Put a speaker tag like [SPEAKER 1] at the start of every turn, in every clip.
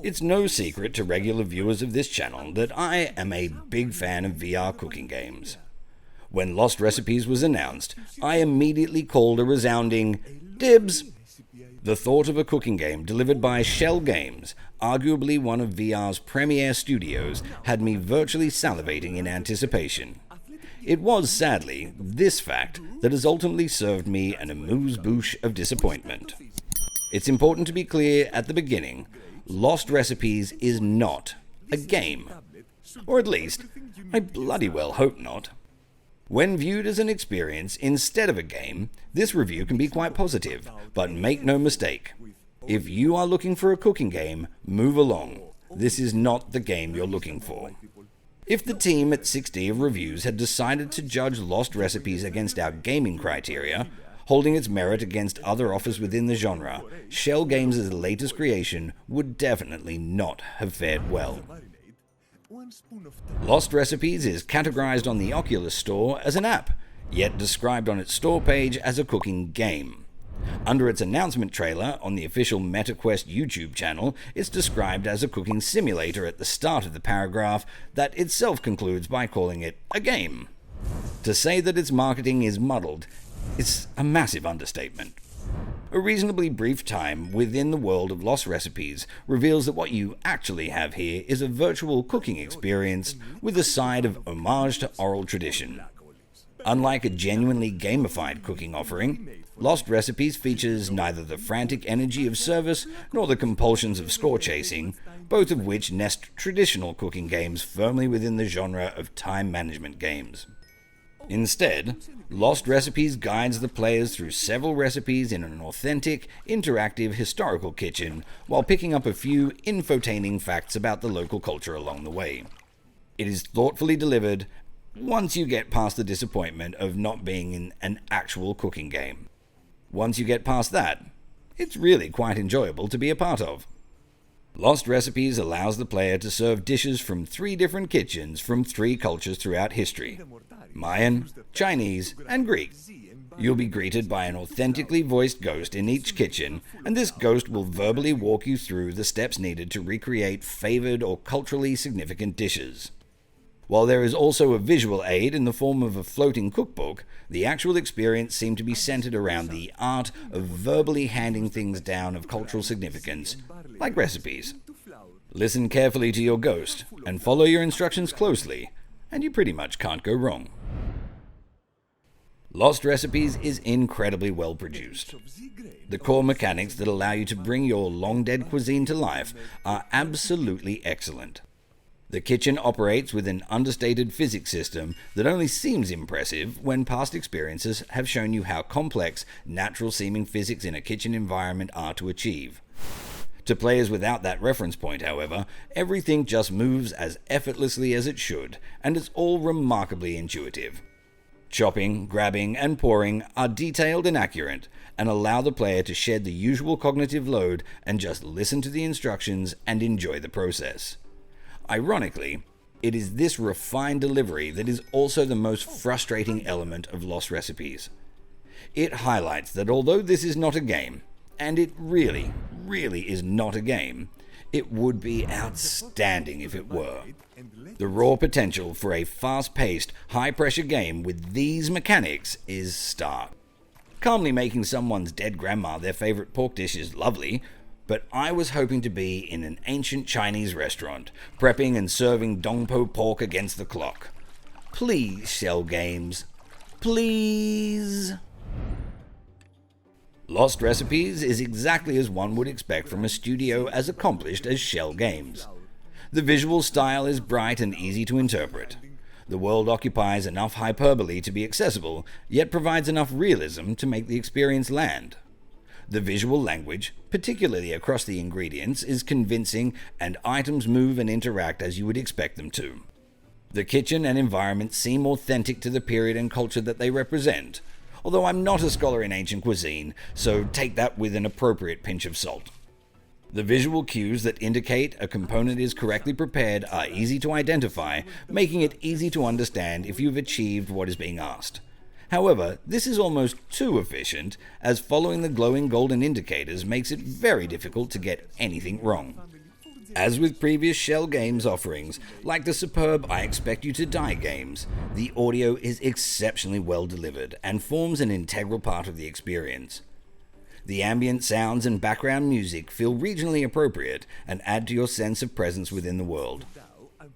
[SPEAKER 1] It's no secret to regular viewers of this channel that I am a big fan of VR cooking games. When Lost Recipes was announced, I immediately called a resounding dibs. The thought of a cooking game delivered by Schell Games, arguably one of VR's premier studios, had me virtually salivating in anticipation. It was, sadly, this fact that has ultimately served me an amuse-bouche of disappointment. It's important to be clear at the beginning, Lost Recipes is not a game. Or at least, I bloody well hope not. When viewed as an experience instead of a game, this review can be quite positive, but make no mistake. If you are looking for a cooking game, move along. This is not the game you're looking for. If the team at 6D of Reviews had decided to judge Lost Recipes against our gaming criteria, holding its merit against other offers within the genre, Schell Games' latest creation would definitely not have fared well. Lost Recipes is categorized on the Oculus Store as an app, yet described on its store page as a cooking game. Under its announcement trailer on the official MetaQuest YouTube channel, it's described as a cooking simulator at the start of the paragraph that itself concludes by calling it a game. To say that its marketing is muddled is a massive understatement. A reasonably brief time within the world of Lost Recipes reveals that what you actually have here is a virtual cooking experience with a side of homage to oral tradition. Unlike a genuinely gamified cooking offering, Lost Recipes features neither the frantic energy of service nor the compulsions of score chasing, both of which nest traditional cooking games firmly within the genre of time management games. Instead, Lost Recipes guides the players through several recipes in an authentic, interactive historical kitchen, while picking up a few infotaining facts about the local culture along the way. It is thoughtfully delivered once you get past the disappointment of not being in an actual cooking game. Once you get past that, it's really quite enjoyable to be a part of. Lost Recipes allows the player to serve dishes from 3 different kitchens from 3 cultures throughout history: Mayan, Chinese, and Greek. You'll be greeted by an authentically voiced ghost in each kitchen, and this ghost will verbally walk you through the steps needed to recreate favored or culturally significant dishes. While there is also a visual aid in the form of a floating cookbook, the actual experience seemed to be centered around the art of verbally handing things down of cultural significance, like recipes. Listen carefully to your ghost, and follow your instructions closely, and you pretty much can't go wrong. Lost Recipes is incredibly well produced. The core mechanics that allow you to bring your long-dead cuisine to life are absolutely excellent. The kitchen operates with an understated physics system that only seems impressive when past experiences have shown you how complex, natural-seeming physics in a kitchen environment are to achieve. To players without that reference point, however, everything just moves as effortlessly as it should, and it's all remarkably intuitive. Chopping, grabbing, and pouring are detailed and accurate, and allow the player to shed the usual cognitive load and just listen to the instructions and enjoy the process. Ironically, it is this refined delivery that is also the most frustrating element of Lost Recipes. It highlights that although this is not a game, and it really is not a game, it would be outstanding if it were. The raw potential for a fast-paced, high-pressure game with these mechanics is stark. Calmly making someone's dead grandma their favorite pork dish is lovely, but I was hoping to be in an ancient Chinese restaurant, prepping and serving dongpo pork against the clock. Please, Schell Games. Please. Lost Recipes is exactly as one would expect from a studio as accomplished as Schell Games. The visual style is bright and easy to interpret. The world occupies enough hyperbole to be accessible, yet provides enough realism to make the experience land. The visual language, particularly across the ingredients, is convincing, and items move and interact as you would expect them to. The kitchen and environment seem authentic to the period and culture that they represent, although I'm not a scholar in ancient cuisine, so take that with an appropriate pinch of salt. The visual cues that indicate a component is correctly prepared are easy to identify, making it easy to understand if you've achieved what is being asked. However, this is almost too efficient, as following the glowing golden indicators makes it very difficult to get anything wrong. As with previous Schell Games offerings, like the superb I Expect You to Die games, the audio is exceptionally well delivered and forms an integral part of the experience. The ambient sounds and background music feel regionally appropriate and add to your sense of presence within the world.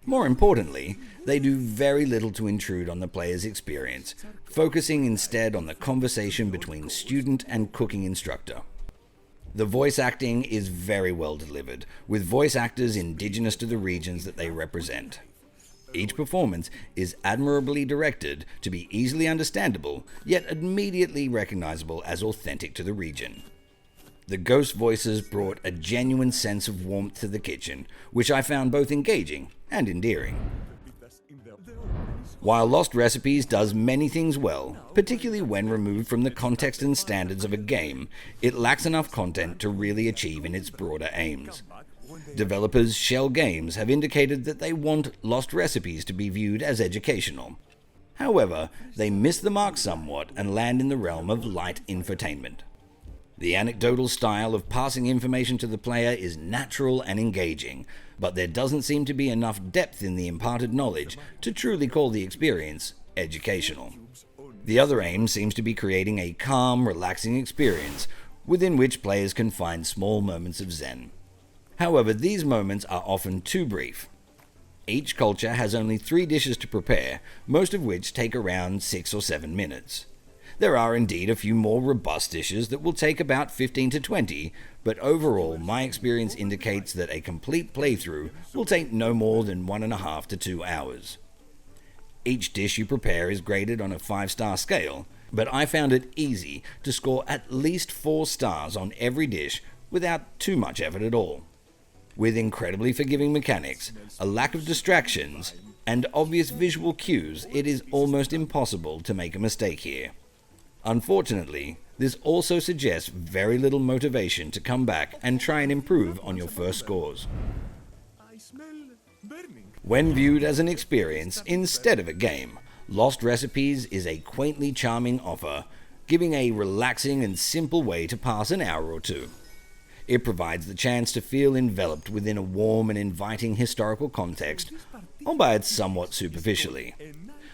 [SPEAKER 1] More importantly, they do very little to intrude on the player's experience, focusing instead on the conversation between student and cooking instructor. The voice acting is very well delivered, with voice actors indigenous to the regions that they represent. Each performance is admirably directed to be easily understandable, yet immediately recognizable as authentic to the region. The ghost voices brought a genuine sense of warmth to the kitchen, which I found both engaging and endearing. While Lost Recipes does many things well, particularly when removed from the context and standards of a game, it lacks enough content to really achieve in its broader aims. Developers Schell Games have indicated that they want Lost Recipes to be viewed as educational. However, they miss the mark somewhat and land in the realm of light infotainment. The anecdotal style of passing information to the player is natural and engaging, but there doesn't seem to be enough depth in the imparted knowledge to truly call the experience educational. The other aim seems to be creating a calm, relaxing experience within which players can find small moments of zen. However, these moments are often too brief. Each culture has only 3 dishes to prepare, most of which take around 6 or 7 minutes. There are indeed a few more robust dishes that will take about 15 to 20, but overall my experience indicates that a complete playthrough will take no more than 1.5 to 2 hours. Each dish you prepare is graded on a 5-star scale, but I found it easy to score at least 4 stars on every dish without too much effort at all. With incredibly forgiving mechanics, a lack of distractions, and obvious visual cues, it is almost impossible to make a mistake here. Unfortunately, this also suggests very little motivation to come back and try and improve on your first scores. When viewed as an experience instead of a game, Lost Recipes is a quaintly charming offer, giving a relaxing and simple way to pass an hour or two. It provides the chance to feel enveloped within a warm and inviting historical context, albeit somewhat superficially.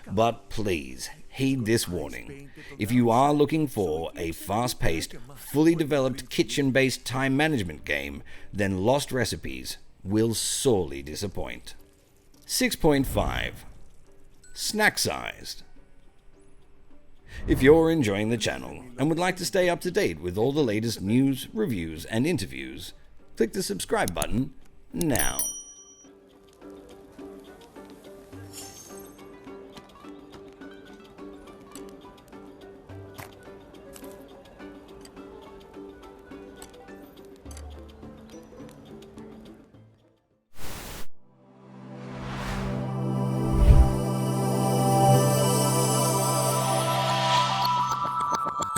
[SPEAKER 1] But please, heed this warning. If you are looking for a fast-paced, fully developed kitchen-based time management game, then Lost Recipes will sorely disappoint. 6.5. Snack-sized. If you're enjoying the channel and would like to stay up to date with all the latest news, reviews, and interviews, click the subscribe button now.